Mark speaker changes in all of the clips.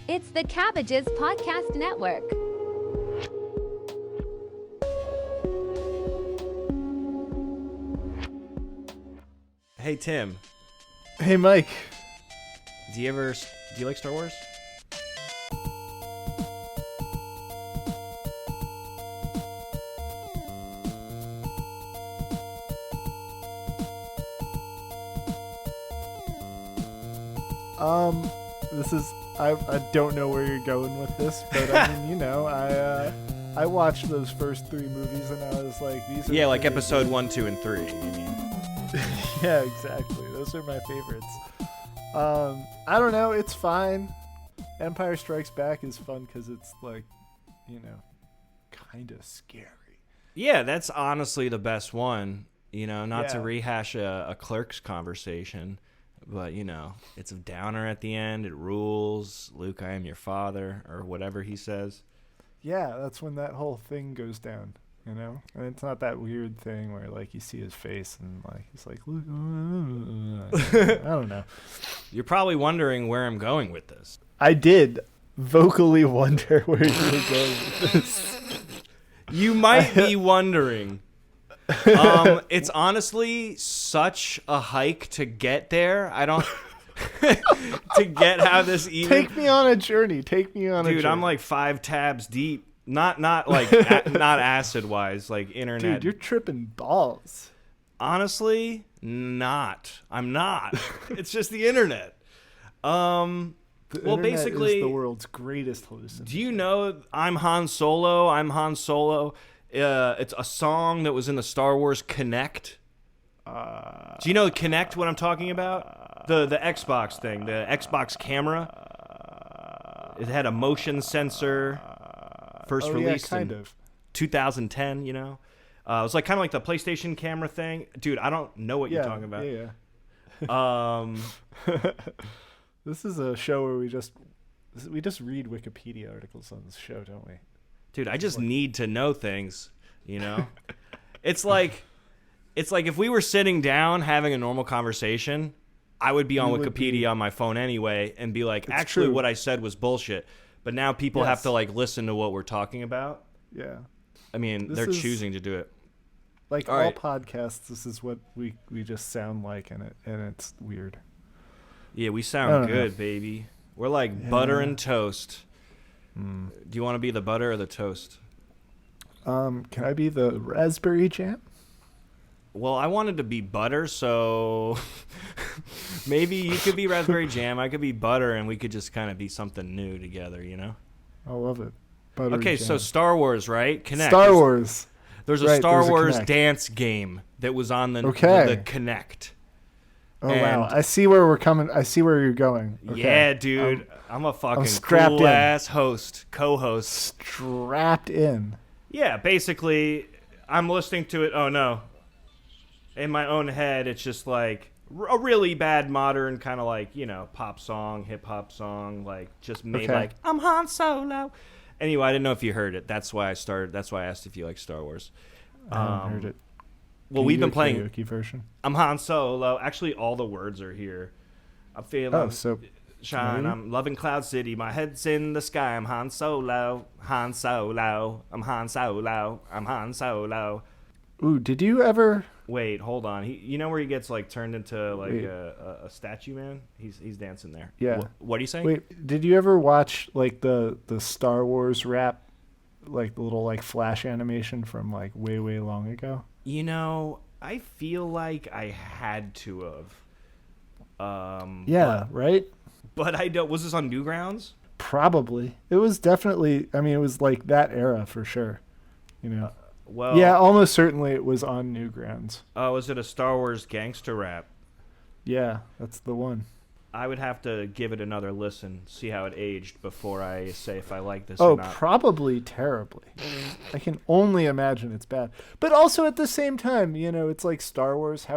Speaker 1: It's the Cabbages Podcast Network.
Speaker 2: Hey Tim,
Speaker 3: Hey Mike.
Speaker 2: do you like Star Wars?
Speaker 3: I don't know where you're going with this, but I mean, I watched those first 3 movies and I was like, these are
Speaker 2: Like
Speaker 3: really
Speaker 2: episode
Speaker 3: good.
Speaker 2: 1, 2, and 3. You mean?
Speaker 3: Yeah, exactly. Those are my favorites. I don't know, it's fine. Empire Strikes Back is fun because it's like, kind of scary.
Speaker 2: Yeah, that's honestly the best one. Not to
Speaker 3: Yeah.
Speaker 2: rehash a Clerks conversation, but it's a downer at the end. It rules. Luke, I am your father, or whatever he says.
Speaker 3: Yeah, that's when that whole thing goes down, And it's not that weird thing where, like, you see his face and, like, he's like, look, I don't know.
Speaker 2: You're probably wondering where I'm going with this.
Speaker 3: I did vocally wonder where you were going with this.
Speaker 2: You might be wondering. It's honestly such a hike to get there. I don't to get how this even.
Speaker 3: Take me on a journey.
Speaker 2: Dude, I'm like 5 tabs deep. Not like not acid wise, like internet.
Speaker 3: Dude, you're tripping balls.
Speaker 2: Honestly, not. I'm not. It's just the internet.
Speaker 3: The
Speaker 2: Well,
Speaker 3: internet
Speaker 2: basically,
Speaker 3: is the world's greatest hallucination.
Speaker 2: do you know I'm Han Solo? I'm Han Solo. It's a song that was in the Star Wars Kinect. Do you know Kinect, what I'm talking about? The Xbox thing, the Xbox camera. It had a motion sensor. First released
Speaker 3: kind
Speaker 2: in
Speaker 3: of.
Speaker 2: 2010, It was like kind of like the PlayStation camera thing. Dude, I don't know what you're talking about.
Speaker 3: Yeah. This is a show where we just read Wikipedia articles on this show, don't we?
Speaker 2: Dude, I just need to know things, It's like if we were sitting down having a normal conversation, I would be on Wikipedia on my phone anyway and be like, actually
Speaker 3: true.
Speaker 2: what I said was bullshit. But now people have
Speaker 3: Yes.
Speaker 2: to like listen to what we're talking about.
Speaker 3: Yeah.
Speaker 2: I mean,
Speaker 3: This
Speaker 2: they're
Speaker 3: is-
Speaker 2: choosing to do it.
Speaker 3: Like
Speaker 2: All
Speaker 3: all
Speaker 2: right.
Speaker 3: podcasts, this is what we just sound like, and it's weird.
Speaker 2: Yeah, we
Speaker 3: I
Speaker 2: sound
Speaker 3: don't
Speaker 2: good,
Speaker 3: know.
Speaker 2: baby. We're like butter
Speaker 3: Yeah.
Speaker 2: and toast.
Speaker 3: Mm.
Speaker 2: Do you want to be the butter or the toast?
Speaker 3: Can I be the raspberry jam?
Speaker 2: Well, I wanted to be butter, so maybe you could be raspberry jam, I could be butter, and we could just kind of be something new together,
Speaker 3: I love it. Buttery
Speaker 2: Okay,
Speaker 3: jam.
Speaker 2: so Star Wars, right? Kinect.
Speaker 3: Star Wars.
Speaker 2: There's a
Speaker 3: Right,
Speaker 2: Star
Speaker 3: there's a
Speaker 2: Wars
Speaker 3: Kinect.
Speaker 2: dance game that was on the
Speaker 3: Okay.
Speaker 2: Kinect.
Speaker 3: Oh wow!
Speaker 2: And-
Speaker 3: I see where we're coming. I see where you're going. Okay.
Speaker 2: Yeah, dude. I'm a fucking
Speaker 3: strapped in.
Speaker 2: cool-ass co-host.
Speaker 3: Strapped in.
Speaker 2: Yeah, basically, I'm listening to it. Oh, no. In my own head, it's just like a really bad modern kind of like, pop song, hip-hop song, like just made
Speaker 3: Okay.
Speaker 2: like, I'm Han Solo. Anyway, I didn't know if you heard it. That's why I asked if you like Star Wars.
Speaker 3: I haven't heard it.
Speaker 2: Well,
Speaker 3: Can
Speaker 2: we've
Speaker 3: you
Speaker 2: been
Speaker 3: do a
Speaker 2: playing
Speaker 3: karaoke version.
Speaker 2: I'm Han Solo. Actually, all the words are here. I'm feeling
Speaker 3: Oh, so
Speaker 2: shine.
Speaker 3: maybe?
Speaker 2: I'm loving Cloud City. My head's in the sky. I'm Han Solo. Han Solo. I'm Han Solo. I'm Han Solo.
Speaker 3: ooh, did you ever?
Speaker 2: Wait, hold on. You know where he gets like turned into like
Speaker 3: Wait.
Speaker 2: a statue, man? He's dancing there.
Speaker 3: Yeah.
Speaker 2: What are you saying?
Speaker 3: Wait, did you ever watch like the Star Wars rap, like the little like flash animation from like way long ago?
Speaker 2: I feel like I had to have.
Speaker 3: Yeah, right.
Speaker 2: But I don't. Was this on Newgrounds?
Speaker 3: Probably. It was definitely. I mean, it was like that era for sure.
Speaker 2: Well,
Speaker 3: Yeah, almost certainly it was on Newgrounds.
Speaker 2: Was it a Star Wars gangster rap?
Speaker 3: Yeah, that's the one.
Speaker 2: I would have to give it another listen, see how it aged before I say if I like this
Speaker 3: Oh,
Speaker 2: or not.
Speaker 3: probably terribly. I can only imagine it's bad. But also at the same time, it's like Star Wars.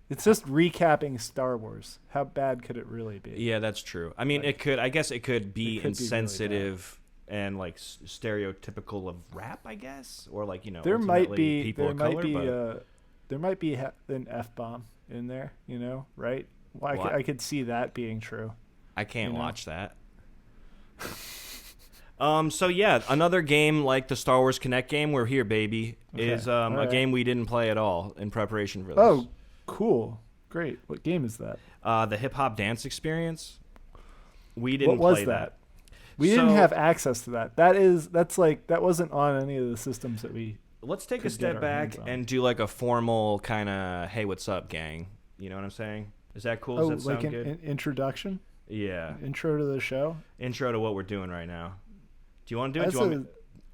Speaker 3: It's just recapping Star Wars. How bad could it really be?
Speaker 2: Yeah, that's true. I mean, I guess it could be
Speaker 3: It could be really
Speaker 2: insensitive and like stereotypical of rap, I guess, or like
Speaker 3: There might
Speaker 2: ultimately
Speaker 3: be
Speaker 2: people
Speaker 3: there
Speaker 2: of
Speaker 3: might
Speaker 2: color.
Speaker 3: be
Speaker 2: But
Speaker 3: there might be an F-bomb in there, right? Well,
Speaker 2: Well,
Speaker 3: I could see that being true.
Speaker 2: I can't
Speaker 3: You know?
Speaker 2: watch that. So yeah, another game like the Star Wars Kinect game, we're here, baby, is a
Speaker 3: All right.
Speaker 2: game we didn't play at all in preparation for this.
Speaker 3: Oh, cool. Great. What game is that?
Speaker 2: The hip hop dance experience. We
Speaker 3: What
Speaker 2: didn't
Speaker 3: was
Speaker 2: play
Speaker 3: that? We didn't
Speaker 2: So-
Speaker 3: have access to that. That wasn't on any of the systems that we.
Speaker 2: Let's take a
Speaker 3: could get
Speaker 2: step
Speaker 3: our
Speaker 2: back
Speaker 3: hands on.
Speaker 2: and do like a formal kind of, hey, what's up, gang? You know what I'm saying? Is that cool? Does that sound
Speaker 3: like an
Speaker 2: good?
Speaker 3: introduction,
Speaker 2: Yeah.
Speaker 3: intro to the show.
Speaker 2: Intro to what we're doing right now. Do you want to do it?
Speaker 3: That's
Speaker 2: Do you want me?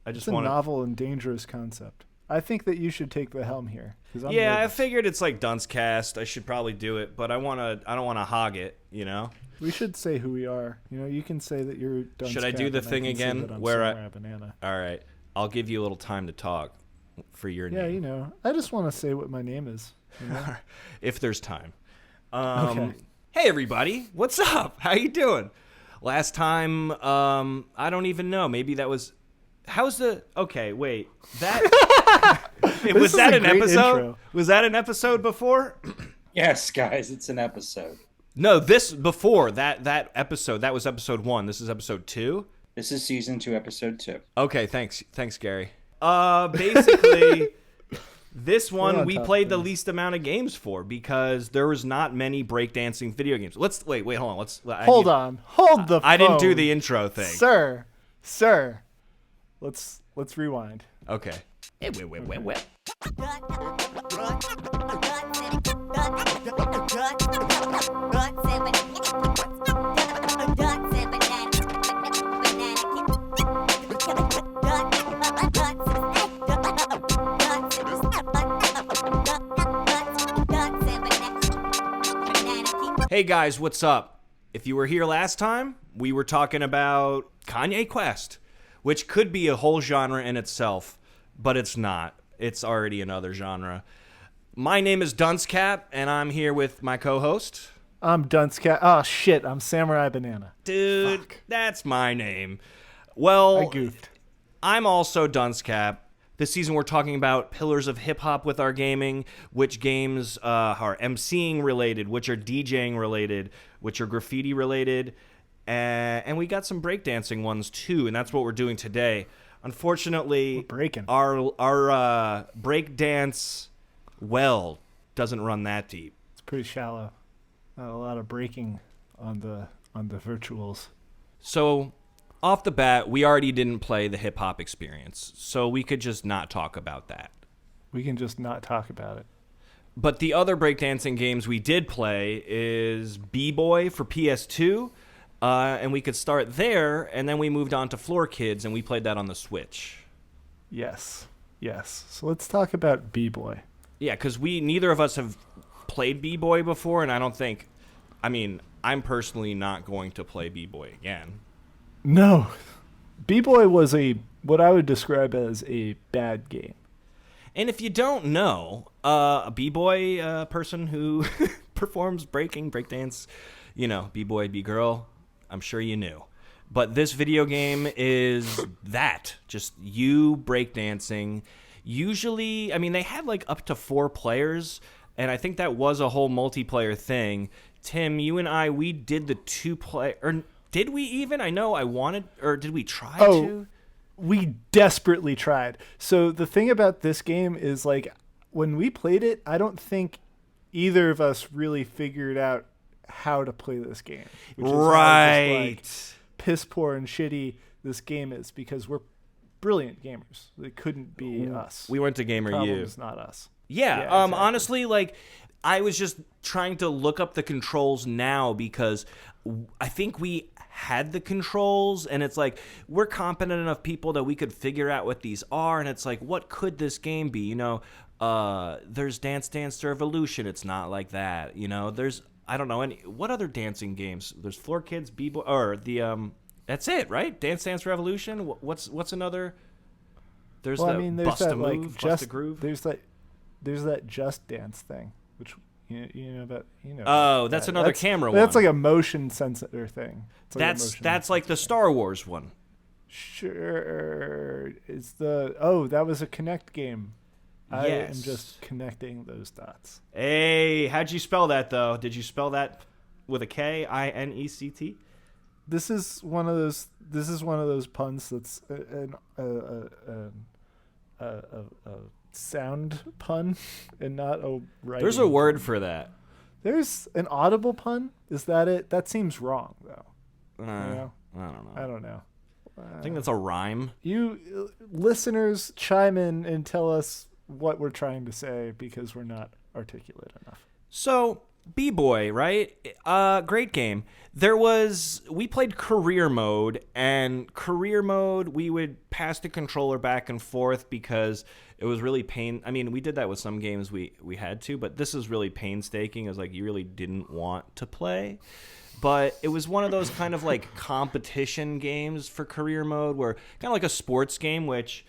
Speaker 2: I
Speaker 3: It's
Speaker 2: just
Speaker 3: a
Speaker 2: want to.
Speaker 3: novel and dangerous concept. I think that you should take the helm here. 'Cause I'm
Speaker 2: Yeah, I
Speaker 3: nervous.
Speaker 2: figured it's like Duncecast. I should probably do it, but I don't want to hog it. You know.
Speaker 3: We should say who we are. You can say that you're.
Speaker 2: Should I do
Speaker 3: Duncecap,
Speaker 2: the
Speaker 3: and I
Speaker 2: thing
Speaker 3: can say
Speaker 2: again
Speaker 3: that I'm
Speaker 2: where I-
Speaker 3: Samurai Banana.
Speaker 2: All right. I'll give you a little time to talk for your
Speaker 3: Yeah,
Speaker 2: name.
Speaker 3: I just want to say what my name is.
Speaker 2: If there's time.
Speaker 3: Okay.
Speaker 2: Hey everybody, what's up? How you doing? Last time, I don't even know. Maybe that was. How's the? Okay, wait. That was
Speaker 3: is
Speaker 2: that
Speaker 3: a
Speaker 2: an
Speaker 3: great
Speaker 2: episode?
Speaker 3: intro.
Speaker 2: Was that an episode before?
Speaker 4: Yes, guys, it's an episode.
Speaker 2: No, this before that episode. That was episode 1. This is episode 2.
Speaker 4: This is season 2, episode 2.
Speaker 2: Okay, thanks, Gary. Basically, this
Speaker 3: We're
Speaker 2: one
Speaker 3: on
Speaker 2: we
Speaker 3: top of
Speaker 2: played the
Speaker 3: things.
Speaker 2: least amount of games for because there was not many breakdancing video games. Let's wait, hold on.
Speaker 3: Hold on. Hold the.
Speaker 2: I didn't do
Speaker 3: phone.
Speaker 2: the intro thing.
Speaker 3: Sir. Let's rewind.
Speaker 2: Okay. Wait. Hey guys, what's up? If you were here last time, we were talking about Kanye Quest, which could be a whole genre in itself, but it's not. It's already another genre. My name is Duncecap, and I'm here with my co-host.
Speaker 3: I'm Duncecap. Oh shit! I'm Samurai Banana.
Speaker 2: Dude,
Speaker 3: Fuck.
Speaker 2: that's my name. Well,
Speaker 3: I goofed.
Speaker 2: I'm also Duncecap. This season we're talking about pillars of hip-hop with our gaming, which games are MCing related, which are DJing related, which are graffiti related, and we got some breakdancing ones too, and that's what we're doing today. Unfortunately,
Speaker 3: We're breaking.
Speaker 2: our breakdance well doesn't run that deep.
Speaker 3: It's pretty shallow. Not a lot of breaking on the virtuals.
Speaker 2: So, off the bat, we already didn't play the hip-hop experience, so we could just not talk about that.
Speaker 3: We can just not talk about it.
Speaker 2: But the other breakdancing games we did play is B-Boy for PS2, and we could start there, and then we moved on to Floor Kids, and we played that on the Switch.
Speaker 3: Yes. So let's talk about B-Boy.
Speaker 2: Yeah, because neither of us have played B-Boy before, and I'm personally not going to play B-Boy again.
Speaker 3: No. B-Boy was what I would describe as a bad game.
Speaker 2: And if you don't know, a B-Boy person who performs breakdance, B-Boy, B-Girl, I'm sure you knew. But this video game is that, just you breakdancing. Usually, they had like up to 4 players, and I think that was a whole multiplayer thing. Tim, you and I, we did the 2-player, or did we even? I know I wanted, or did we try to?
Speaker 3: We desperately tried. So the thing about this game is, like, when we played it, I don't think either of us really figured out how to play this game. Which is how
Speaker 2: Right.
Speaker 3: just, like, piss poor and shitty this game is, because we're brilliant gamers. It couldn't be us.
Speaker 2: We went to Gamer U.
Speaker 3: Problem's not us.
Speaker 2: Yeah,
Speaker 3: exactly.
Speaker 2: honestly, like, I was just trying to look up the controls now because I think we had the controls, and it's like, we're competent enough people that we could figure out what these are, and it's like, what could this game be? There's Dance Dance Revolution. It's not like that. There's, I don't know, what other dancing games? There's Floor Kids, B-Boy, or the, that's it, right? Dance Dance Revolution? What's another? There's
Speaker 3: There's
Speaker 2: Bust
Speaker 3: that,
Speaker 2: a
Speaker 3: like,
Speaker 2: Move, Bust
Speaker 3: just
Speaker 2: a Groove.
Speaker 3: there's that Just Dance thing, which you know about.
Speaker 2: Oh, that's another camera
Speaker 3: That's
Speaker 2: one.
Speaker 3: like a motion sensor thing. It's like a motion
Speaker 2: That's like the Star Wars one.
Speaker 3: Sure. That was a Kinect game. I am
Speaker 2: Yes.
Speaker 3: just connecting those dots.
Speaker 2: Hey, how'd you spell that though? Did you spell that with a K, Inect?
Speaker 3: this is one of those puns that's a sound pun and not a writing.
Speaker 2: There's a word for that.
Speaker 3: There's an audible pun. Is that it? That seems wrong though.
Speaker 2: I don't know.
Speaker 3: I don't know.
Speaker 2: I think that's a rhyme.
Speaker 3: You listeners chime in and tell us what we're trying to say because we're not articulate enough.
Speaker 2: So, B-Boy, right? Great game. We played career mode, and career mode, we would pass the controller back and forth because it was really I mean, we did that with some games we had to, but this is really painstaking. It was like you really didn't want to play. But it was one of those kind of like competition games for career mode where kind of like a sports game, which,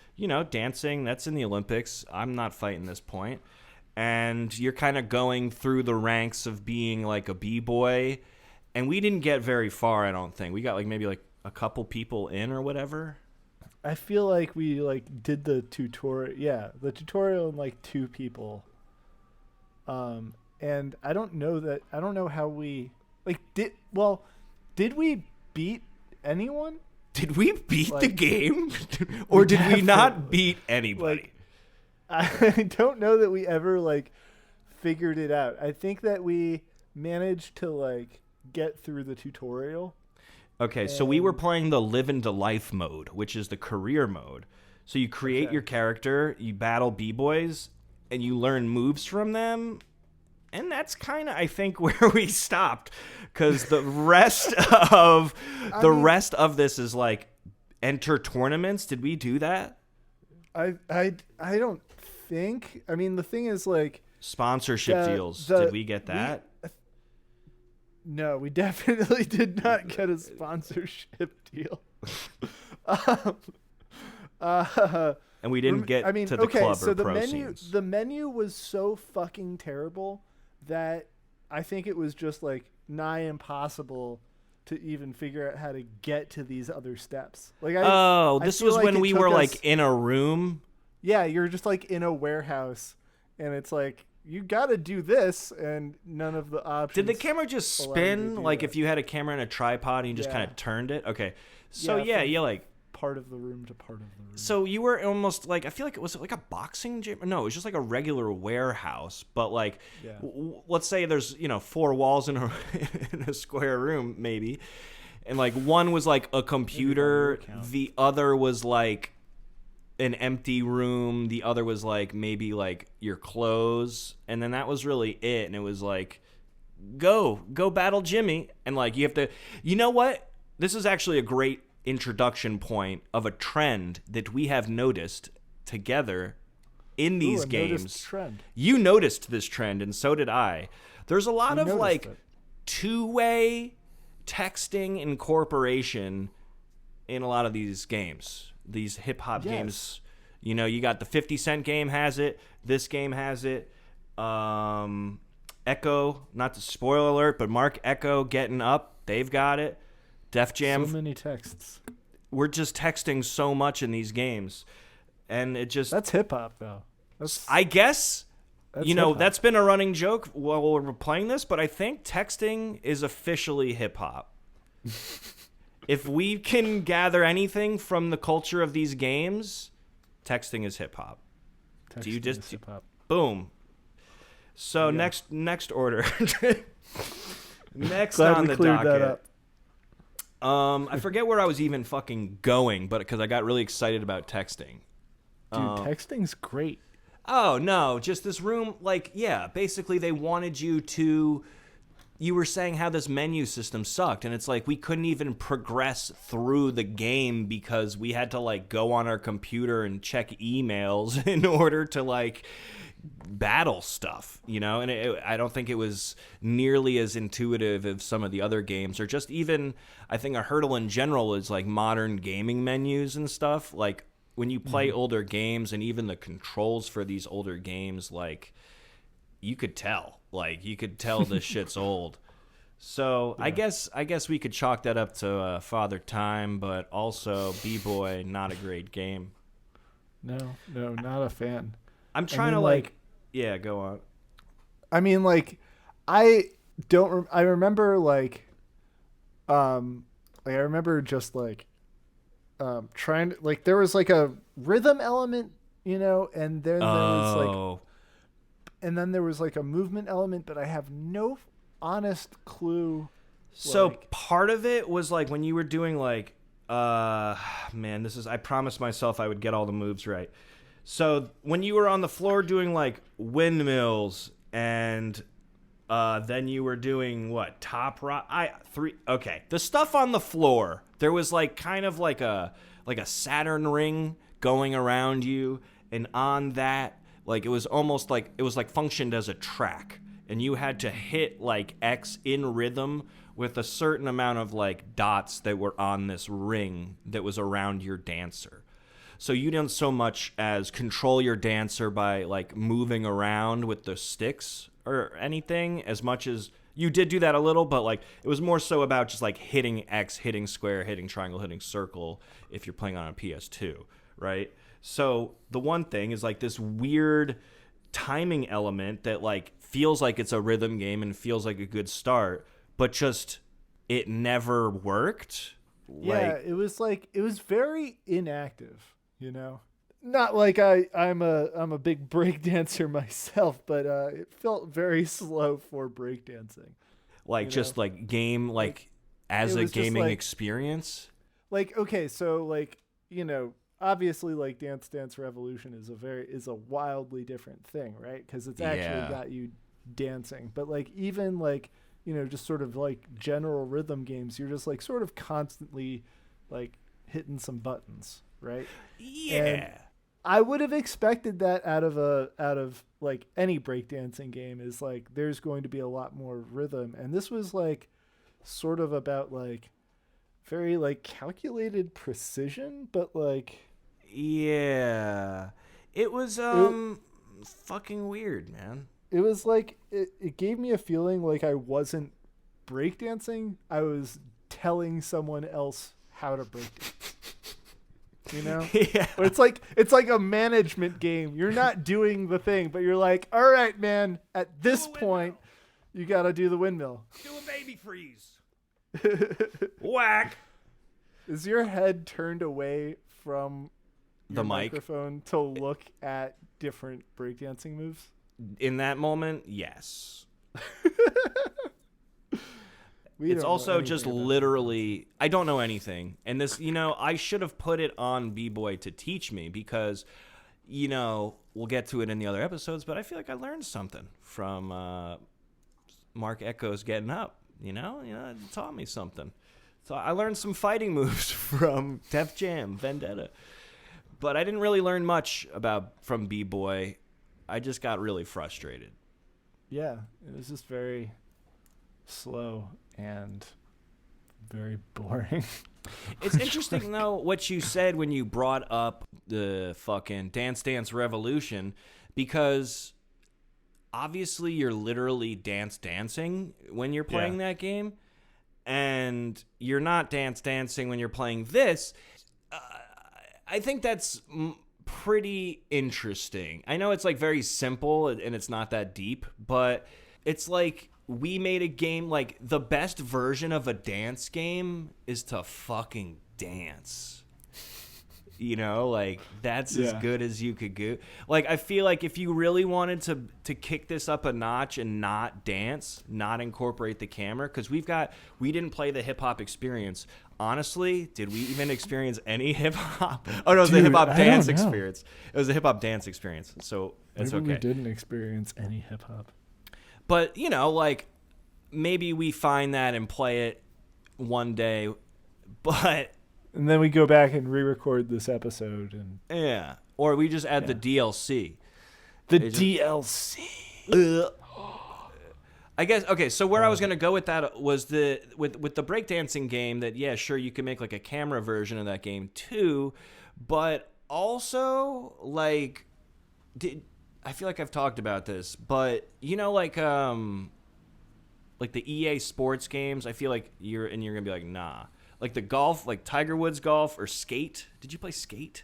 Speaker 2: dancing, that's in the Olympics. I'm not fighting this point. And you're kind of going through the ranks of being like a B-boy. And we didn't get very far, I don't think. We got like maybe like a couple people in or whatever.
Speaker 3: I feel like we like did the tutorial. Yeah, the tutorial in like 2 people. And I don't know how we did we beat anyone?
Speaker 2: Did we beat the game? Or did we not beat anybody?
Speaker 3: I don't know that we ever like figured it out. I think that we managed to like get through the tutorial.
Speaker 2: Okay, so we were playing the live into life mode, which is the career mode. So you create your character, you battle B-boys, and you learn moves from them. And that's kind of, I think, where we stopped, because the rest of this is like enter tournaments. Did we do that?
Speaker 3: I don't think. I mean, the thing is like
Speaker 2: sponsorship deals. Did we get that?
Speaker 3: No, we definitely did not get a sponsorship deal.
Speaker 2: And we didn't get to the club
Speaker 3: so
Speaker 2: or
Speaker 3: the
Speaker 2: pro
Speaker 3: menu,
Speaker 2: scenes.
Speaker 3: The menu was so fucking terrible that I think it was just like nigh impossible to even figure out how to get to these other steps. Like,
Speaker 2: this was when we were like in a room.
Speaker 3: Yeah, you're just like in a warehouse, and it's like you got to do this, and none of the options.
Speaker 2: Did the camera just spin? Like if you had a camera and a tripod and you just kind of turned it? Okay, so you like
Speaker 3: part of the room to part of the room.
Speaker 2: So you were almost like, I feel like it was like a boxing gym. No, it was just like a regular warehouse. But like, let's say there's 4 walls in a square room maybe, and like one was like a computer, the other was like an empty room, the other was like maybe like your clothes, and then that was really it. And it was like, go battle Jimmy, and like you have to. You know what? This is actually a great introduction point of a trend that we have noticed together in these games. You noticed this trend, and so did I. There's a lot of like two-way texting incorporation in a lot of these games, these hip-hop games. You got the 50 Cent game has it, this game has it. Echo, not to spoil alert, but Mark Echo Getting Up, they've got it. Def Jam.
Speaker 3: So many texts.
Speaker 2: We're just texting so much in these games, and it just.
Speaker 3: That's hip hop, though.
Speaker 2: I guess.
Speaker 3: That's
Speaker 2: that's been a running joke while we're playing this, but I think texting is officially hip hop. If we can gather anything from the culture of these games, texting is hip hop. Do you just
Speaker 3: hip hop?
Speaker 2: Boom. So next order. Next
Speaker 3: Glad
Speaker 2: on
Speaker 3: we
Speaker 2: the
Speaker 3: cleared
Speaker 2: docket.
Speaker 3: that up.
Speaker 2: I forget where I was even fucking going, but because I got really excited about texting.
Speaker 3: Dude, texting's great.
Speaker 2: Oh, no, just this room, basically they wanted you to, you were saying how this menu system sucked, and it's like we couldn't even progress through the game because we had to, go on our computer and check emails in order to, battle stuff, and I don't think it was nearly as intuitive as some of the other games, or just even, I think a hurdle in general is modern gaming menus and stuff. When you play older games, and even the controls for these older games, you could tell this shit's old. So I guess we could chalk that up to Father Time, but also B-Boy, not a great game.
Speaker 3: No, not a fan.
Speaker 2: I'm trying to go on.
Speaker 3: I mean, I remember like I remember just like trying to, like, there was like a rhythm element, and then there was like,
Speaker 2: Oh,
Speaker 3: and then there was like a movement element, but I have no honest clue.
Speaker 2: so
Speaker 3: Like,
Speaker 2: part of it was like when you were doing like, man, I promised myself I would get all the moves right. So when you were on the floor doing like windmills and then you were doing what, top rock? Okay. The stuff on the floor, there was like kind of like a Saturn ring going around you, and on that, like it was almost like it was like functioned as a track, and you had to hit like X in rhythm with a certain amount of like dots that were on this ring that was around your dancer. So you didn't so much as control your dancer by like moving around with the sticks or anything, as much as you did do that a little, but like it was more so about just like hitting X, hitting square, hitting triangle, hitting circle if you're playing on a PS2, right? So the one thing is like this weird timing element that like feels like it's a rhythm game and feels like a good start, but just it never worked.
Speaker 3: yeah, it was very inactive, Not like I'm a big break dancer myself, but it felt very slow for breakdancing.
Speaker 2: Like just like game, like as
Speaker 3: it
Speaker 2: a
Speaker 3: was just
Speaker 2: gaming
Speaker 3: like-
Speaker 2: experience.
Speaker 3: Like, okay, so like, obviously like Dance Dance Revolution is a wildly different thing, right? Because it's actually
Speaker 2: Yeah.
Speaker 3: got you dancing. But like even like, just sort of like general rhythm games, you're just like sort of constantly like hitting some buttons, right?
Speaker 2: Yeah.
Speaker 3: And I would have expected that out of like any breakdancing game, is like there's going to be a lot more rhythm, and this was like sort of about like very like calculated precision, but like
Speaker 2: Yeah. It was fucking weird, man.
Speaker 3: it was like it gave me a feeling like I wasn't breakdancing, I was telling someone else how to breakdance.
Speaker 2: Yeah.
Speaker 3: But it's like a management game. You're not doing the thing, but you're like, all right, man, at this point, you got to do the windmill.
Speaker 2: Do a baby freeze. Whack.
Speaker 3: Is your head turned away from
Speaker 2: The
Speaker 3: your
Speaker 2: mic.
Speaker 3: microphone to look at different breakdancing moves?
Speaker 2: In that moment, yes.
Speaker 3: We
Speaker 2: It's
Speaker 3: don't know
Speaker 2: also just
Speaker 3: anything about
Speaker 2: literally, I don't know anything. And this, I should have put it on B-Boy to teach me because, we'll get to it in the other episodes, but I feel like I learned something from Mark Echo's Getting Up. It taught me something. So I learned some fighting moves from Def Jam, Vendetta. But I didn't really learn much from B-Boy. I just got really frustrated.
Speaker 3: Yeah, it was just very slow and very boring.
Speaker 2: It's interesting, though, what you said when you brought up the fucking Dance Dance Revolution, because obviously you're literally dancing when you're playing that game, and you're not dancing when you're playing this. I think that's pretty interesting. I know it's like very simple and it's not that deep, but it's like we made a game, like the best version of a dance game is to fucking dance. Like that's as good as you could go. Like I feel like if you really wanted to kick this up a notch and not dance, not incorporate the camera, because we didn't play the hip hop experience. Honestly, did we even experience any hip hop? Oh no, it was the hip hop dance experience. It was a hip hop dance experience. So it's
Speaker 3: Maybe
Speaker 2: okay.
Speaker 3: we didn't experience any hip hop.
Speaker 2: But, like, maybe we find that and play it one day, but...
Speaker 3: And then we go back and re-record this episode. And
Speaker 2: Yeah. Or we just add the DLC.
Speaker 3: DLC.
Speaker 2: I guess, okay, so where I was going to go with that was with the breakdancing game that, yeah, sure, you can make, like, a camera version of that game, too, but also, like... I feel like I've talked about this, but like the EA Sports games, I feel like you're gonna be like, nah. Like the golf, like Tiger Woods golf or Skate. Did you play Skate?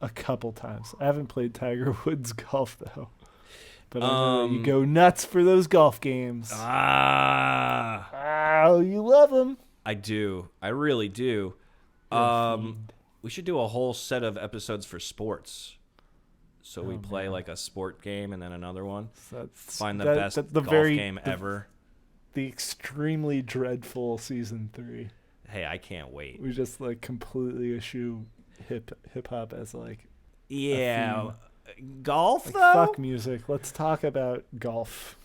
Speaker 3: A couple times. I haven't played Tiger Woods golf though, but I know that you go nuts for those golf games.
Speaker 2: Ah,
Speaker 3: Oh, you love them.
Speaker 2: I do. I really do.
Speaker 3: You're a fiend.
Speaker 2: We should do a whole set of episodes for sports. So we play
Speaker 3: man.
Speaker 2: like a sport game and then another one.
Speaker 3: So
Speaker 2: Find the best golf game ever.
Speaker 3: The extremely dreadful season 3.
Speaker 2: Hey, I can't wait.
Speaker 3: We just like completely eschew hip hop as like
Speaker 2: Yeah. Golf,
Speaker 3: like,
Speaker 2: though?
Speaker 3: fuck music. Let's talk about golf.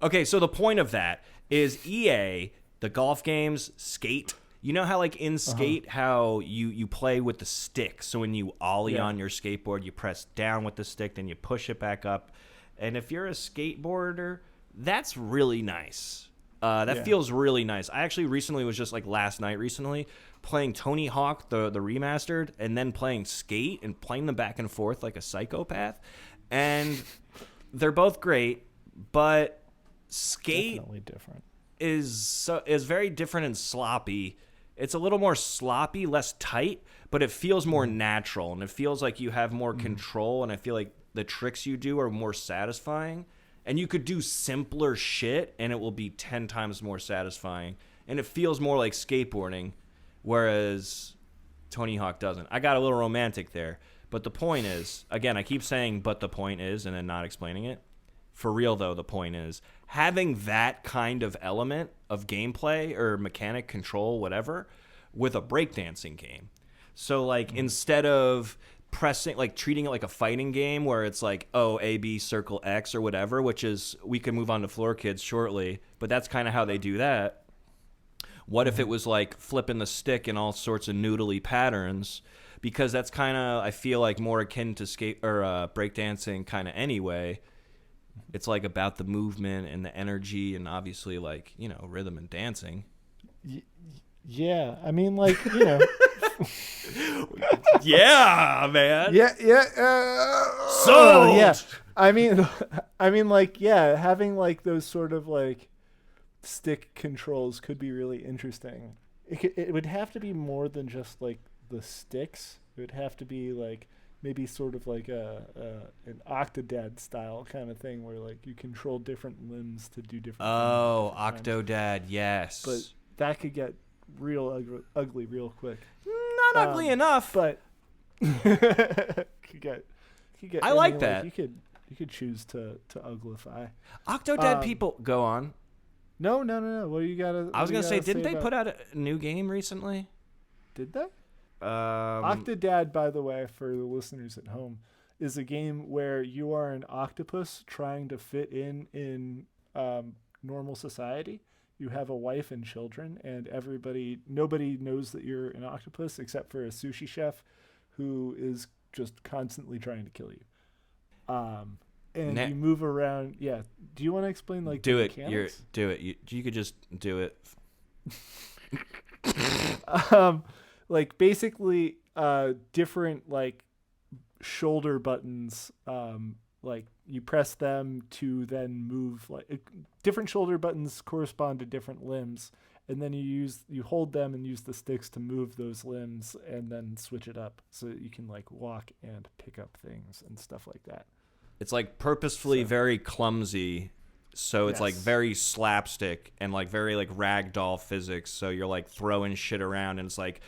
Speaker 2: Okay, so the point of that is EA, the golf games, Skate. You know how like in Skate, how you play with the stick. So when you ollie on your skateboard, you press down with the stick, then you push it back up. And if you're a skateboarder, that's really nice. That feels really nice. I actually recently was just like last night playing Tony Hawk, the remastered, and then playing Skate and playing them back and forth like a psychopath. And they're both great, but Skate
Speaker 3: Definitely different.
Speaker 2: is very different and sloppy. It's a little more sloppy, less tight, but it feels more natural, and it feels like you have more control, and I feel like the tricks you do are more satisfying. And you could do simpler shit, and it will be 10 times more satisfying. And it feels more like skateboarding, whereas Tony Hawk doesn't. I got a little romantic there. But the point is, again, I keep saying but the point is and then not explaining it. For real, though, the point is, having that kind of element of gameplay or mechanic control, whatever, with a breakdancing game. So, like, instead of pressing, like, treating it like a fighting game where it's like, oh, A, B, circle X or whatever, which is, we can move on to Floor Kids shortly, but that's kind of how they do that. What if it was, like, flipping the stick in all sorts of noodly patterns? Because that's kind of, I feel like, more akin to skate or breakdancing kind of anyway. It's like about the movement and the energy and obviously like, you know, rhythm and dancing.
Speaker 3: Yeah, I mean, like, you know.
Speaker 2: Yeah, man.
Speaker 3: So yeah, I mean, like, yeah, having like those sort of like stick controls could be really interesting. It would have to be more than just like the sticks. It would have to be like maybe sort of like an Octodad style kind of thing where like you control different limbs to do different
Speaker 2: Oh,
Speaker 3: things at different
Speaker 2: Octodad, yes.
Speaker 3: But that could get real ugly real quick.
Speaker 2: Not ugly enough.
Speaker 3: But could get
Speaker 2: I like that.
Speaker 3: Like, you could choose to uglify.
Speaker 2: Octodad people go on.
Speaker 3: No. What do you gotta?
Speaker 2: I was gonna say, didn't they put out a new game recently?
Speaker 3: Did they? Octodad, by the way, for the listeners at home, is a game where you are an octopus trying to fit in normal society. You have a wife and children, and nobody knows that you're an octopus except for a sushi chef who is just constantly trying to kill you. And you move around. Yeah. Do you want to explain like
Speaker 2: do
Speaker 3: the
Speaker 2: it?
Speaker 3: mechanics?
Speaker 2: Do it. You could just do it.
Speaker 3: Like basically different like shoulder buttons, like you press them to then move, like different shoulder buttons correspond to different limbs, and then you hold them and use the sticks to move those limbs and then switch it up so that you can like walk and pick up things and stuff like that.
Speaker 2: It's like purposefully very clumsy. So it's like
Speaker 3: Yes.
Speaker 2: very slapstick and like very like ragdoll physics. So you're like throwing shit around and it's like,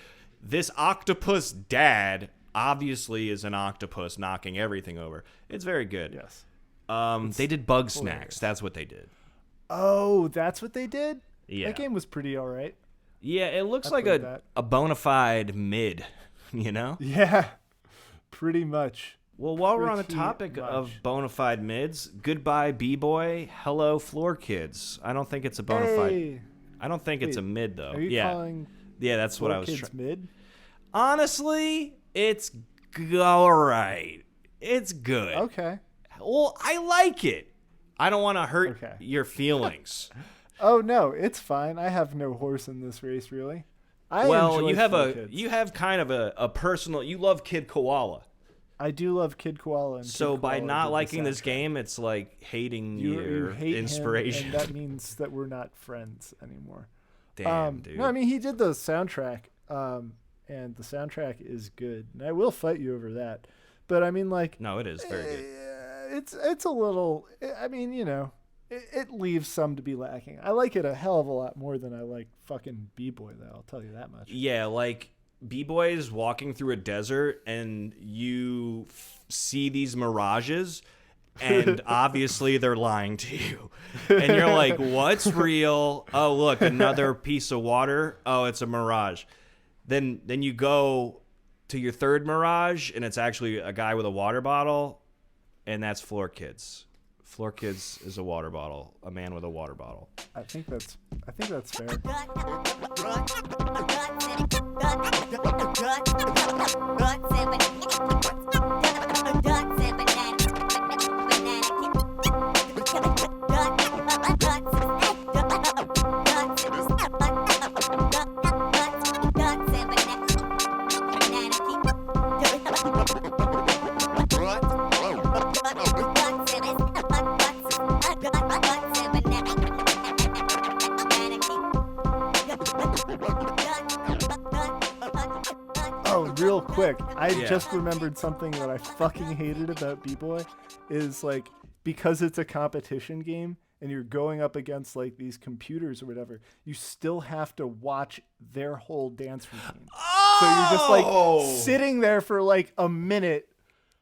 Speaker 2: this octopus dad obviously is an octopus knocking everything over. It's very good.
Speaker 3: Yes.
Speaker 2: They did Bug
Speaker 3: hilarious.
Speaker 2: Snacks. That's what they did.
Speaker 3: Oh, that's what they did?
Speaker 2: Yeah.
Speaker 3: That game was pretty all right.
Speaker 2: Yeah, it looks
Speaker 3: I
Speaker 2: like
Speaker 3: played that.
Speaker 2: a bona fide mid, you know?
Speaker 3: Yeah, pretty much.
Speaker 2: Well, while we're on the
Speaker 3: Pretty
Speaker 2: topic of
Speaker 3: much.
Speaker 2: bona fide mids, goodbye B-boy, hello floor kids. I don't think it's a bona fide.
Speaker 3: Hey,
Speaker 2: I don't think it's
Speaker 3: Wait,
Speaker 2: a mid though.
Speaker 3: are you
Speaker 2: Yeah.
Speaker 3: calling
Speaker 2: Yeah, that's what I was
Speaker 3: kids
Speaker 2: trying.
Speaker 3: mid?
Speaker 2: Honestly, it's all right. It's good.
Speaker 3: Okay.
Speaker 2: Well, I like it. I don't want to hurt
Speaker 3: Okay.
Speaker 2: your feelings.
Speaker 3: Oh no, it's fine. I have no horse in this race, really. I
Speaker 2: Well,
Speaker 3: enjoy
Speaker 2: you have
Speaker 3: Floor Kids.
Speaker 2: you have kind of a personal. You love Kid Koala.
Speaker 3: I do love Kid Koala. And
Speaker 2: So
Speaker 3: Kid
Speaker 2: by
Speaker 3: Koala
Speaker 2: not
Speaker 3: did the
Speaker 2: liking this
Speaker 3: soundtrack.
Speaker 2: game, it's like hating
Speaker 3: you
Speaker 2: your
Speaker 3: hate
Speaker 2: inspiration.
Speaker 3: him, and that means that we're not friends anymore.
Speaker 2: Damn, dude.
Speaker 3: No, I mean he did the soundtrack, and the soundtrack is good, and I will fight you over that. But I mean, like,
Speaker 2: No, it is very good.
Speaker 3: it's a little. I mean, you know, it leaves some to be lacking. I like it a hell of a lot more than I like fucking B-Boy, though. I'll tell you that much.
Speaker 2: Yeah, like B-Boy is walking through a desert and you see these mirages and obviously they're lying to you. And you're like, what's real? Oh, look, another piece of water. Oh, it's a mirage. Then you go to your third mirage and it's actually a guy with a water bottle, and that's Floor Kids. Floor Kids is a water bottle, a man with a water bottle.
Speaker 3: I think that's fair. Real quick, I just remembered something that I fucking hated about B-Boy is like, because it's a competition game and you're going up against like these computers or whatever, you still have to watch their whole dance routine.
Speaker 2: Oh!
Speaker 3: So you're just like sitting there for like a minute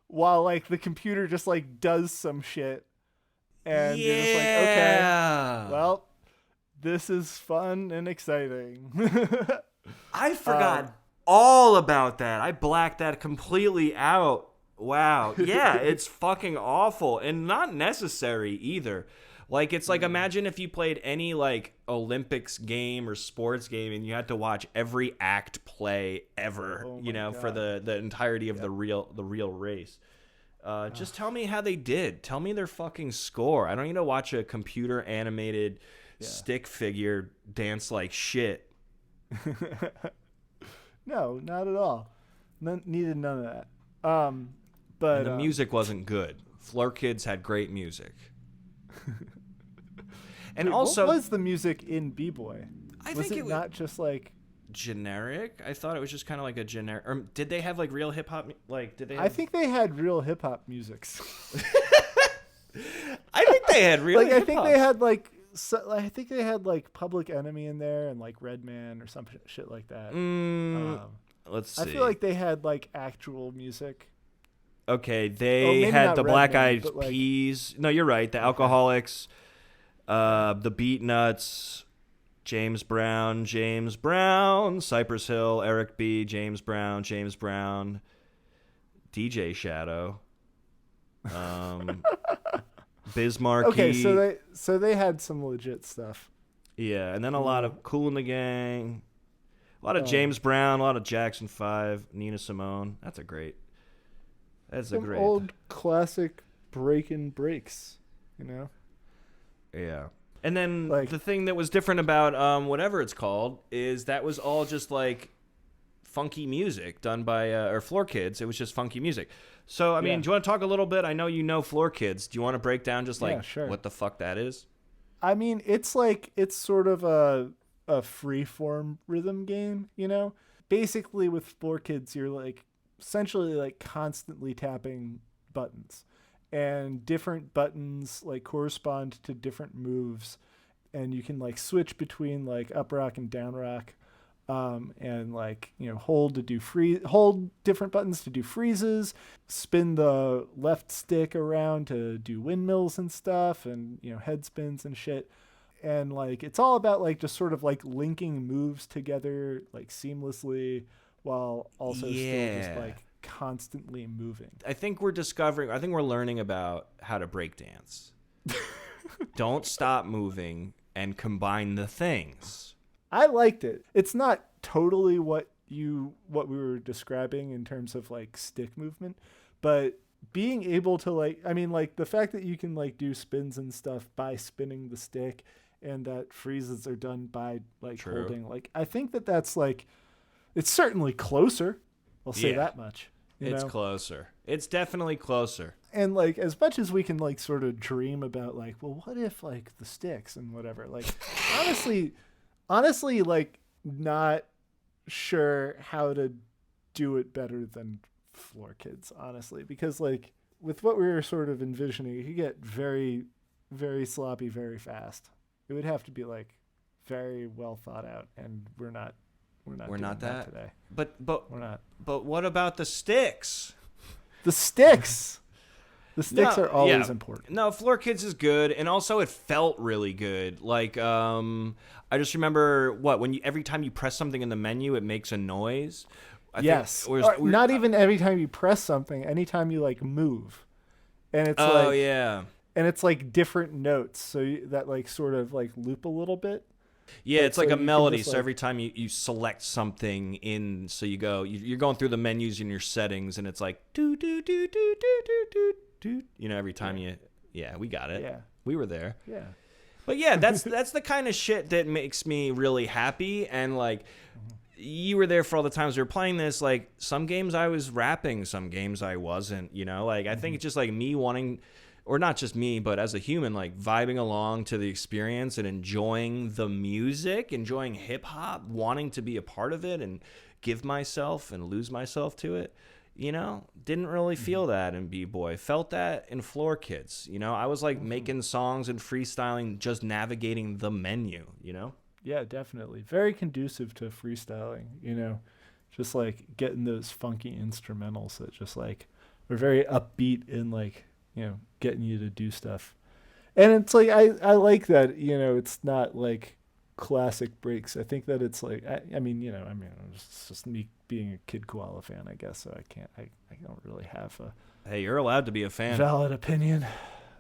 Speaker 3: while like the computer just like does some shit, and you're just like, okay, well, this is fun and exciting.
Speaker 2: I forgot all about that. I blacked that completely out. Wow. Yeah, it's fucking awful and not necessary either. Like, it's like, imagine if you played any like Olympics game or sports game and you had to watch every act play ever, for the entirety of the real race. Just tell me how they did. Tell me their fucking score. I don't need to watch a computer animated stick figure dance like shit.
Speaker 3: No, not at all. Needed none of that. But
Speaker 2: and the music wasn't good. Floor Kids had great music. And also,
Speaker 3: what was the music in B-Boy?
Speaker 2: Was
Speaker 3: it not just like
Speaker 2: generic? I thought it was just kind of like a generic. Or did they have like real hip hop? Like, did they?
Speaker 3: I think they had real hip hop musics.
Speaker 2: I think they had real.
Speaker 3: I think they had like. So, I think they had like Public Enemy in there and like Redman or some shit like that.
Speaker 2: Let's see.
Speaker 3: I feel like they had like actual music.
Speaker 2: Okay, they had the Black Eyed
Speaker 3: like,
Speaker 2: Peas. No, you're right. The Alcoholics, the Beat Nuts, James Brown, Cypress Hill, Eric B, James Brown, DJ Shadow. Bismarck.
Speaker 3: Okay, so they had some legit stuff.
Speaker 2: Yeah, and then a lot of Kool and the Gang, a lot of James Brown, a lot of Jackson 5, Nina Simone. That's a great.
Speaker 3: Old classic breaking breaks,
Speaker 2: Yeah. And then
Speaker 3: like,
Speaker 2: the thing that was different about whatever it's called is that was all just like funky music done by or Floor Kids. It was just funky music. So, I mean, do you want to talk a little bit? I know you know Floor Kids. Do you want to break down just like what the fuck that is?
Speaker 3: I mean, it's sort of a free-form rhythm game, Basically, with Floor Kids, you're like essentially like constantly tapping buttons. And different buttons like correspond to different moves. And you can like switch between like up rock and down rock. And like, hold different buttons to do freezes, spin the left stick around to do windmills and stuff, and head spins and shit. And like, it's all about like just sort of like linking moves together like seamlessly while also still just like constantly moving.
Speaker 2: I think we're learning about how to break dance. Don't stop moving and combine the things.
Speaker 3: I liked it. It's not totally what we were describing in terms of like stick movement, but being able to like, I mean, like the fact that you can like do spins and stuff by spinning the stick, and that freezes are done by like holding. Like, I think that's like, it's certainly closer. I'll say that much.
Speaker 2: It's closer. It's definitely closer.
Speaker 3: And like, as much as we can like sort of dream about like, well, what if like the sticks and whatever, like honestly, like, not sure how to do it better than Floor Kids, honestly, because like with what we were sort of envisioning, you could get very very sloppy very fast. It would have to be like very well thought out, and we're not doing that today.
Speaker 2: But
Speaker 3: We're not.
Speaker 2: But what about the sticks?
Speaker 3: The sticks. The sticks are always
Speaker 2: yeah.
Speaker 3: important.
Speaker 2: No, Floor Kids is good, and also it felt really good. Like, I just remember every time you press something in the menu, it makes a noise.
Speaker 3: Yes. Not even every time you press something, anytime you like move, and it's and it's like different notes, so that like sort of like loop a little bit.
Speaker 2: Yeah, it's like a melody.
Speaker 3: Just,
Speaker 2: so every time you select something in, so you're going through the menus in your settings, and it's like do do do do do do do do. Every time we got it. Yeah, we were there.
Speaker 3: Yeah,
Speaker 2: but yeah, that's the kind of shit that makes me really happy. And like, you were there for all the times we were playing this. Like, some games I was rapping, some games I wasn't. Like I think it's just like me wanting. Or not just me, but as a human, like vibing along to the experience and enjoying the music, enjoying hip hop, wanting to be a part of it and give myself and lose myself to it. Didn't really feel that in B-Boy. Felt that in Floor Kids. I was like making songs and freestyling, just navigating the menu,
Speaker 3: Yeah, definitely. Very conducive to freestyling, just like getting those funky instrumentals that just like are very upbeat and like, getting you to do stuff. And it's like, I like that, it's not like classic breaks. I think that it's like, it's just me being a Kid Koala fan, I guess. So I don't really have a
Speaker 2: Hey, you're allowed to be a fan.
Speaker 3: valid opinion.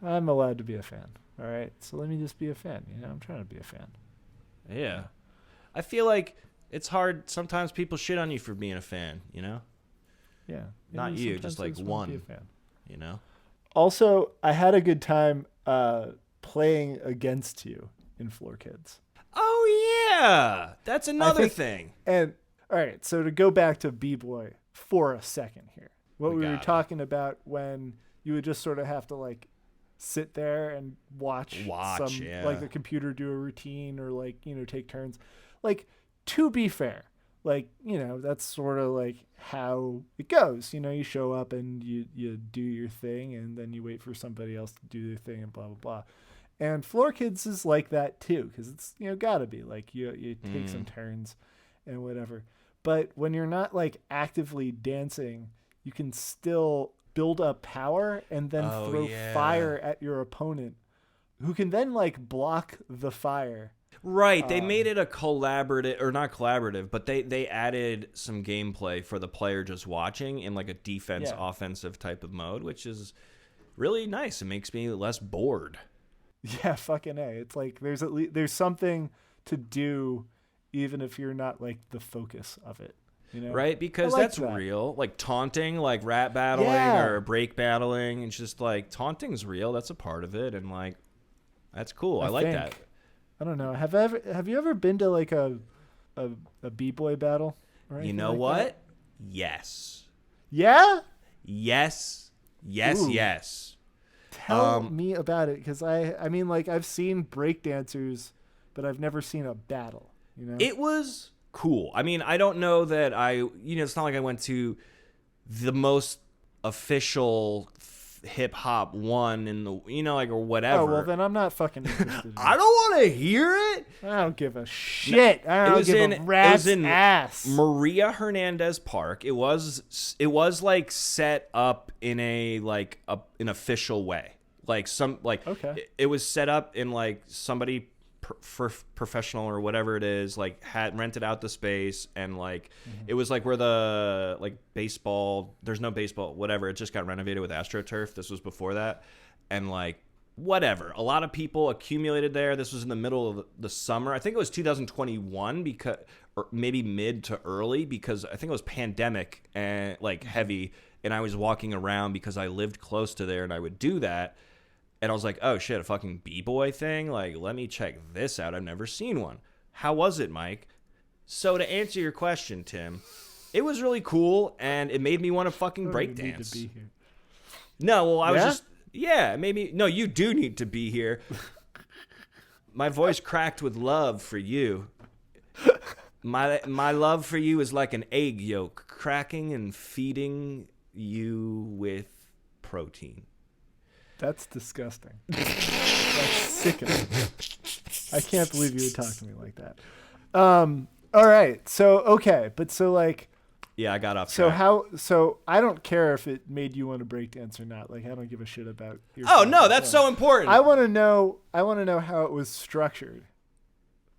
Speaker 3: I'm allowed to be a fan. All right. So let me just be a fan. I'm trying to be a fan.
Speaker 2: Yeah. I feel like it's hard. Sometimes people shit on you for being a fan,
Speaker 3: Yeah.
Speaker 2: Not you, just like one,
Speaker 3: be a fan. Also, I had a good time playing against you in Floor Kids.
Speaker 2: Oh, yeah. That's another thing.
Speaker 3: And, all right, so to go back to B-Boy for a second here. What we were talking about when you would just sort of have to, like, sit there and watch like, the computer do a routine or, like, take turns. Like, to be fair, like, that's sort of like how it goes. You show up and you do your thing, and then you wait for somebody else to do their thing and blah, blah, blah. And Floor Kids is like that too, because it's, gotta be. Like, you take some turns and whatever. But when you're not, like, actively dancing, you can still build up power and then throw fire at your opponent, who can then, like, block the fire.
Speaker 2: Right, they made it a collaborative, or not collaborative, but they added some gameplay for the player just watching in like a offensive type of mode, which is really nice. It makes me less bored.
Speaker 3: Yeah, fucking A. It's like there's something to do, even if you're not like the focus of it.
Speaker 2: Right, because that's real. Like taunting, like rap battling or break battling, it's just like taunting's real. That's a part of it, and like that's cool. I like that.
Speaker 3: I don't know. Have you ever been to like a B-Boy battle?
Speaker 2: You know like what? That? Yes.
Speaker 3: Yeah?
Speaker 2: Yes. Yes, Ooh. Yes.
Speaker 3: Tell me about it, because I mean, like, I've seen breakdancers, but I've never seen a battle,
Speaker 2: It was cool. I mean, I don't know that it's not like I went to the most official hip hop one in the or whatever.
Speaker 3: Oh, well then I'm not fucking interested.
Speaker 2: I don't want to hear it.
Speaker 3: I don't give a shit. I don't give a rat's ass.
Speaker 2: Maria Hernandez Park. It was like set up in an official way. Like it was set up in like somebody for professional or whatever it is, like had rented out the space, and like it was like where the like baseball, there's no baseball, whatever, it just got renovated with AstroTurf. This was before that, and like whatever, a lot of people accumulated there. This was in the middle of the summer. I think it was 2021, because or maybe mid to early, because I think it was pandemic and like heavy, and I was walking around because I lived close to there and I would do that. And I was like, oh, shit, a fucking B-Boy thing? Like, let me check this out. I've never seen one. How was it, Mike? So to answer your question, Tim, it was really cool, and it made me want to fucking breakdance. No, well, I was just... Yeah, maybe... No, you do need to be here. My voice cracked with love for you. My love for you is like an egg yolk, cracking and feeding you with protein.
Speaker 3: That's disgusting. That's sickening. I can't believe you would talk to me like that. All right. So, okay. But so like,
Speaker 2: Yeah, I got off
Speaker 3: so
Speaker 2: track.
Speaker 3: so I don't care if it made you want to break dance or not. Like, I don't give a shit about your
Speaker 2: Oh, no, that's so important.
Speaker 3: I want to know how it was structured.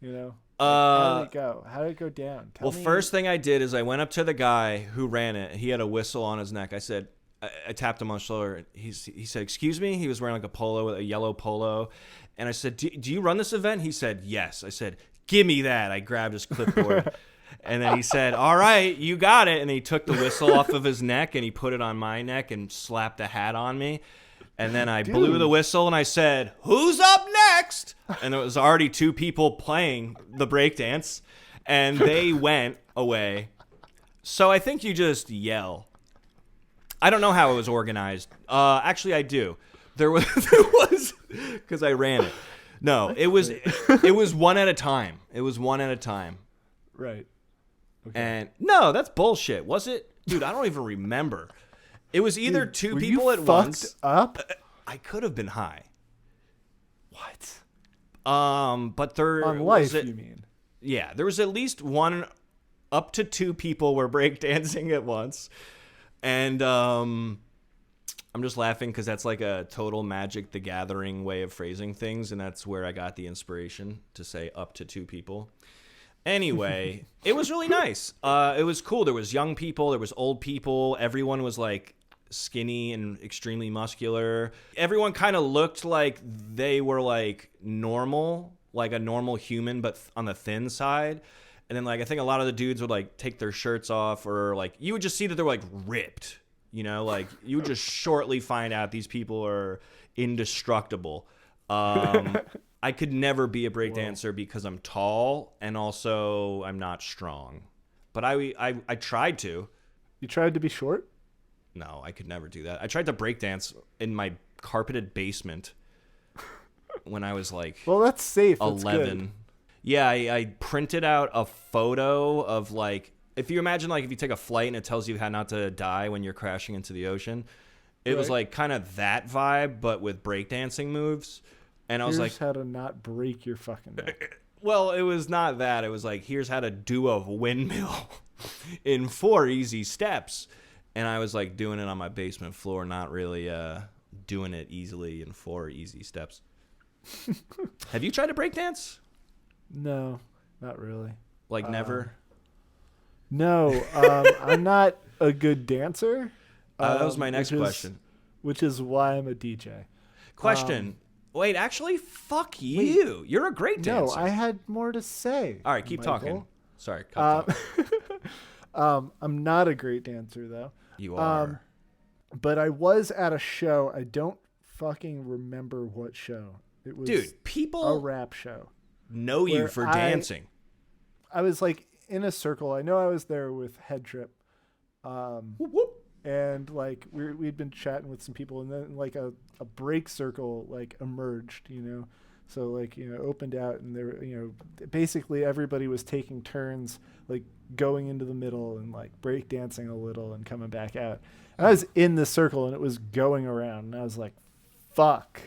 Speaker 3: You know? Like, how did it go? How did it go down? Tell me.
Speaker 2: First thing I did is I went up to the guy who ran it. He had a whistle on his neck. I said, I tapped him on the shoulder. He said, "Excuse me." He was wearing like a yellow polo. And I said, do you run this event? He said, "Yes." I said, "Give me that." I grabbed his clipboard. And then he said, "All right, you got it." And he took the whistle off of his neck and he put it on my neck and slapped a hat on me. And then I blew the whistle and I said, "Who's up next?" And there was already 2 people playing the breakdance and they went away. So I think you just yell. I don't know how it was organized. Actually, I do. There was because I ran it. No, it was one at a time. It was one at a time.
Speaker 3: Right. Okay.
Speaker 2: And no, that's bullshit. Was it? Dude, I don't even remember. It was either 2 people at once.
Speaker 3: Up?
Speaker 2: I could have been high.
Speaker 3: What?
Speaker 2: But there
Speaker 3: On
Speaker 2: was
Speaker 3: life, you mean?
Speaker 2: Yeah, there was at least one, up to 2 people were breakdancing at once. And I'm just laughing because that's like a total Magic the Gathering way of phrasing things, and that's where I got the inspiration to say up to 2 people. Anyway, it was really nice. It was cool. There was young people, there was old people. Everyone was like skinny and extremely muscular. Everyone kind of looked like they were like normal, like a normal human, but on the thin side. And then like I think a lot of the dudes would like take their shirts off, or like you would just see that they were like ripped. You know, like you would just shortly find out these people are indestructible. I could never be a breakdancer because I'm tall and also I'm not strong. But I tried to.
Speaker 3: You tried to be short?
Speaker 2: No, I could never do that. I tried to breakdance in my carpeted basement when I was like
Speaker 3: well, that's safe.
Speaker 2: 11.
Speaker 3: That's
Speaker 2: Yeah, I printed out a photo of like, if you imagine like if you take a flight and it tells you how not to die when you're crashing into the ocean, it was like kind of that vibe, but with breakdancing moves. And I was like,
Speaker 3: how to not break your fucking neck.
Speaker 2: well, it was not that. It was like, here's how to do a windmill in 4 easy steps. And I was like doing it on my basement floor, not really doing it easily in 4 easy steps. Have you tried to breakdance?
Speaker 3: No, not really.
Speaker 2: Like never?
Speaker 3: No, I'm not a good dancer.
Speaker 2: That was my next question.
Speaker 3: Which is why I'm a DJ.
Speaker 2: Question. Wait, actually, fuck you. You're a great dancer.
Speaker 3: No, I had more to say.
Speaker 2: All right, keep
Speaker 3: Michael.
Speaker 2: talking. Sorry. Cut talking.
Speaker 3: I'm not a great dancer, though.
Speaker 2: You are.
Speaker 3: But I was at a show. I don't fucking remember what show. It was
Speaker 2: Dude, people
Speaker 3: a rap show.
Speaker 2: Know you for dancing.
Speaker 3: I was like in a circle. I know I was there with Head Trip.
Speaker 2: Whoop, whoop.
Speaker 3: And like we'd been chatting with some people, and then like a break circle like emerged, you know. So like, you know, opened out, and there, you know, basically everybody was taking turns like going into the middle and like break dancing a little and coming back out. And I was in the circle and it was going around, and I was like, fuck,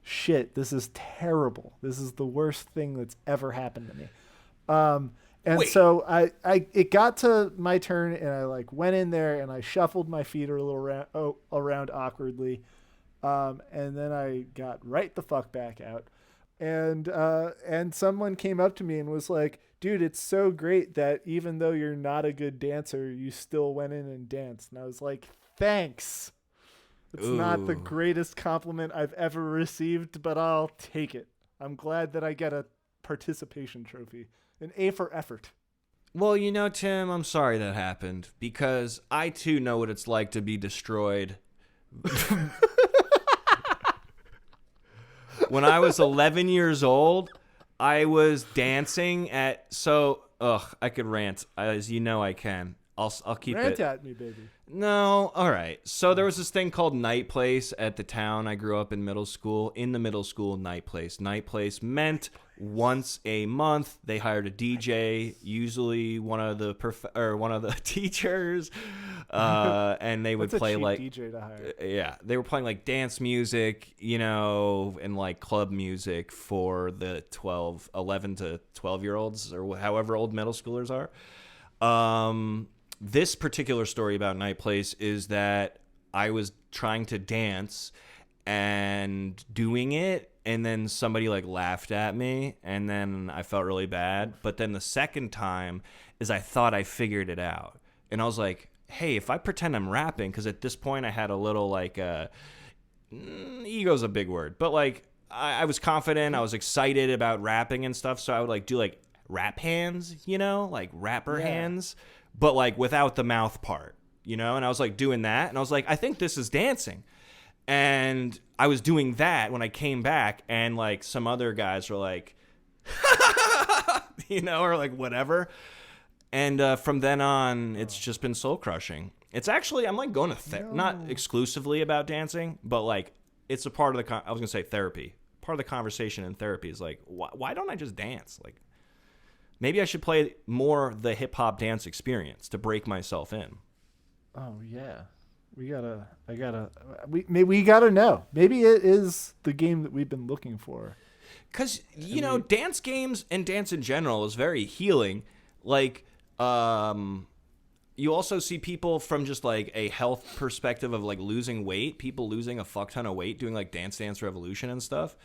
Speaker 3: shit, this is terrible. This is the worst thing that's ever happened to me. And
Speaker 2: Wait.
Speaker 3: so it got to my turn, and I like went in there and I shuffled my feet a little around awkwardly. And then I got right the fuck back out. And someone came up to me and was like, dude, it's so great that even though you're not a good dancer, you still went in and danced. And I was like, thanks. It's not the greatest compliment I've ever received, but I'll take it. I'm glad that I get a participation trophy. An A for effort.
Speaker 2: Well, you know, Tim, I'm sorry that happened, because I too know what it's like to be destroyed. When I was 11 years old, I was dancing at I could rant, as you know I can. I'll keep it.
Speaker 3: Rant at me, baby.
Speaker 2: No, all right. So there was this thing called Night Place at the town I grew up in middle school. In the middle school, Night Place. Night Place meant once a month they hired a DJ, usually one of the teachers. And they would
Speaker 3: That's
Speaker 2: play
Speaker 3: a cheap
Speaker 2: like
Speaker 3: DJ to hire.
Speaker 2: yeah, they were playing like dance music, and like club music for the 11 to 12-year-olds or however old middle schoolers are. This particular story about Night Place is that I was trying to dance and doing it, and then somebody like laughed at me, and then I felt really bad. But then the second time is I thought I figured it out, and I was like, hey, if I pretend I'm rapping, because at this point I had a little like ego's a big word, but like I was confident, I was excited about rapping and stuff, so I would like do like rap hands, like rapper hands, but like without the mouth part, and I was like doing that, and I was like, I think this is dancing. And I was doing that when I came back, and like some other guys were like, or like whatever. And from then on, it's just been soul crushing. It's actually, I'm like going to not exclusively about dancing, but like it's a part of the, I was going to say therapy. Part of the conversation in therapy is like, why don't I just dance? Like maybe I should play more the hip hop dance experience to break myself in.
Speaker 3: Oh yeah. We gotta know. Maybe it is the game that we've been looking for.
Speaker 2: Because, dance games and dance in general is very healing. Like, you also see people from just like a health perspective of like losing weight, people losing a fuck ton of weight doing like Dance Dance Revolution and stuff.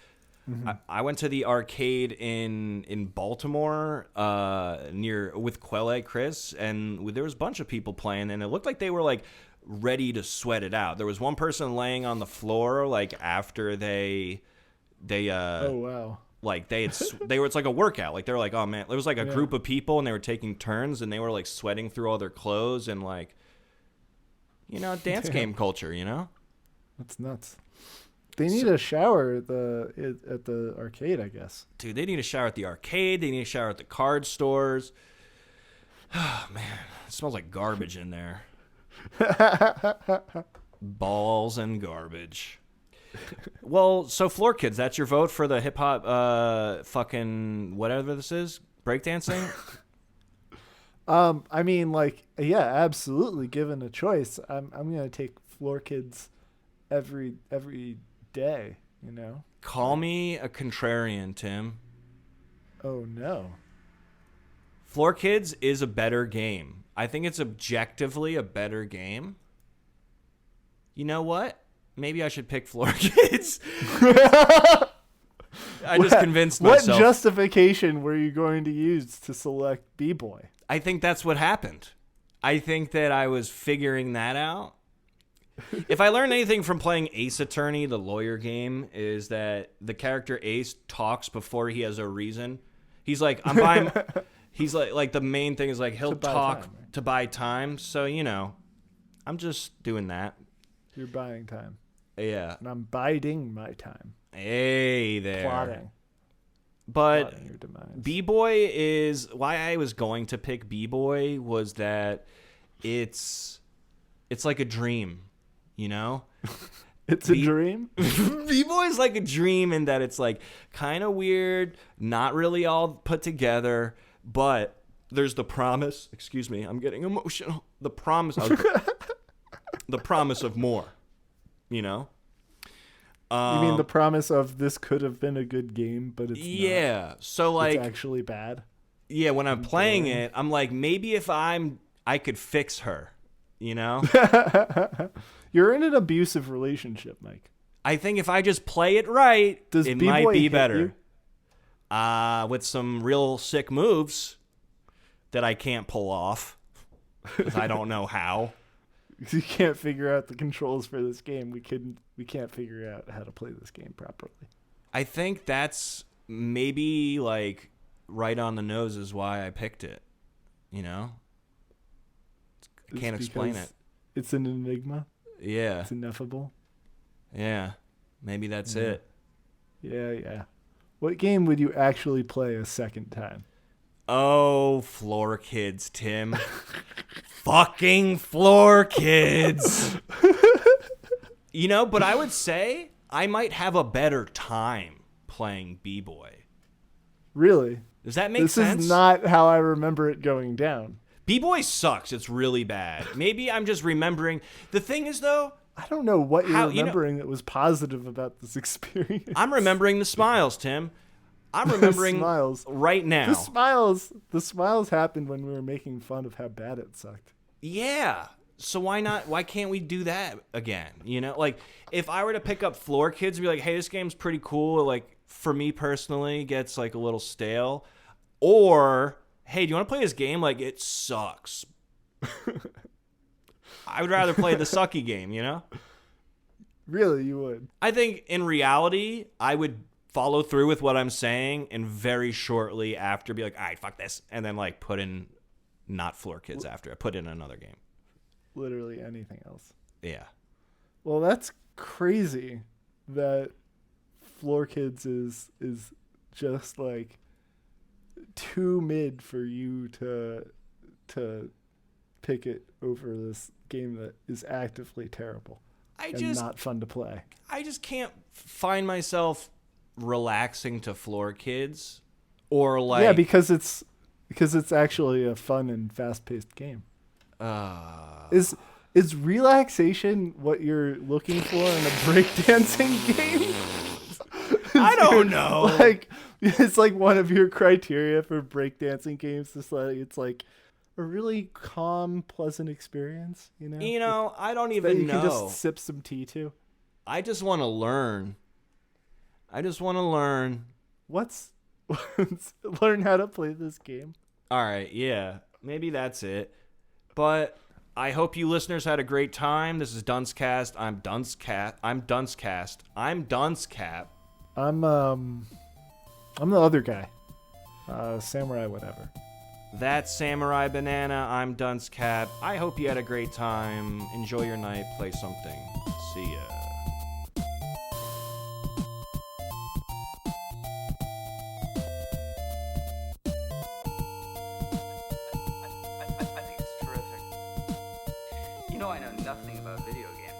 Speaker 2: Mm-hmm. I went to the arcade in Baltimore with Quelle Chris, and there was a bunch of people playing, and it looked like they were like ready to sweat it out. There was one person laying on the floor like after they
Speaker 3: oh wow,
Speaker 2: like it's like a workout, like they're like, oh man, there was like a group of people and they were taking turns and they were like sweating through all their clothes and like dance game culture.
Speaker 3: That's nuts. They need a shower at the arcade, I guess.
Speaker 2: Dude, they need a shower at the arcade, they need a shower at the card stores. Oh man, it smells like garbage in there. Balls and garbage. Well, so Floor Kids, that's your vote for the hip hop fucking whatever this is, breakdancing?
Speaker 3: I mean, like, yeah, absolutely. Given a choice, I'm gonna take Floor Kids every day.
Speaker 2: Call me a contrarian, Tim.
Speaker 3: Oh no.
Speaker 2: Floor Kids is a better game. I think it's objectively a better game. You know what? Maybe I should pick Floor Kids. I just convinced myself.
Speaker 3: What justification were you going to use to select B-Boy?
Speaker 2: I think that's what happened. I think that I was figuring that out. If I learned anything from playing Ace Attorney, the lawyer game, is that the character Ace talks before he has a reason. He's like, I'm buying... He's like the main thing is like he'll talk
Speaker 3: time, right?
Speaker 2: to buy time. So, I'm just doing that.
Speaker 3: You're buying time.
Speaker 2: Yeah.
Speaker 3: And I'm biding my time.
Speaker 2: Hey there.
Speaker 3: Plotting.
Speaker 2: But
Speaker 3: Plotting your demise.
Speaker 2: B-Boy is why I was going to pick B-Boy was that it's like a dream,
Speaker 3: It's a dream?
Speaker 2: B-Boy is like a dream in that it's like kind of weird, not really all put together. But there's the promise. Excuse me, I'm getting emotional. The promise of more.
Speaker 3: You mean the promise of this could have been a good game, but it's not.
Speaker 2: So like
Speaker 3: it's actually bad.
Speaker 2: Yeah, when I'm playing it, I'm like, maybe if I could fix her. You're
Speaker 3: in an abusive relationship, Mike.
Speaker 2: I think if I just play it right, it might be better.
Speaker 3: You?
Speaker 2: With some real sick moves that I can't pull off because I don't know how.
Speaker 3: You can't figure out the controls for this game. We can't figure out how to play this game properly.
Speaker 2: I think that's maybe like right on the nose is why I picked it. I can't explain it.
Speaker 3: It's an enigma.
Speaker 2: Yeah.
Speaker 3: It's ineffable.
Speaker 2: Yeah. Maybe that's it.
Speaker 3: Yeah. What game would you actually play a second time?
Speaker 2: Oh, Floor Kids, Tim. Fucking Floor Kids. But I would say I might have a better time playing B-Boy.
Speaker 3: Really?
Speaker 2: Does that make sense?
Speaker 3: This is not how I remember it going down.
Speaker 2: B-Boy sucks. It's really bad. Maybe I'm just remembering. The thing is, though,
Speaker 3: I don't know what you're
Speaker 2: How-
Speaker 3: remembering that was positive about this experience.
Speaker 2: I'm remembering the smiles, Tim. I'm remembering
Speaker 3: smiles.
Speaker 2: right now.
Speaker 3: The smiles happened when we were making fun of how bad it sucked.
Speaker 2: Yeah. So why not? Why can't we do that again? You know, like if I were to pick up Floor Kids and be like, hey, this game's pretty cool. Like for me personally, it gets like a little stale. Or, hey, do you want to play this game? Like it sucks. I would rather play the sucky game, you know?
Speaker 3: Really, you would.
Speaker 2: I think in reality, I would follow through with what I'm saying and very shortly after be like, all right, fuck this. And then like put in not Floor Kids after. I put in another game.
Speaker 3: Literally anything else.
Speaker 2: Yeah.
Speaker 3: Well, that's crazy that Floor Kids is just like too mid for you to pick it over this game that is actively terrible and not fun to play.
Speaker 2: I just can't find myself relaxing to Floor Kids or like
Speaker 3: Yeah, because it's actually a fun and fast-paced game. Is relaxation what you're looking for in a breakdancing game?
Speaker 2: I don't know.
Speaker 3: Like it's like one of your criteria for breakdancing games. It's like a really calm, pleasant experience. You know.
Speaker 2: I don't
Speaker 3: That
Speaker 2: even
Speaker 3: you
Speaker 2: know.
Speaker 3: can just sip some tea to.
Speaker 2: I just want to learn.
Speaker 3: What's learn how to play this game?
Speaker 2: All right, yeah, maybe that's it. But I hope you listeners had a great time. This is Duncecast. I'm Duncecast. I'm Duncecast. I'm Duncecap.
Speaker 3: I'm the other guy, samurai whatever.
Speaker 2: That's Samurai Banana. I'm Duncecap. I hope you had a great time. Enjoy your night. Play something. See ya.
Speaker 5: I think it's terrific. You know I know nothing about video games.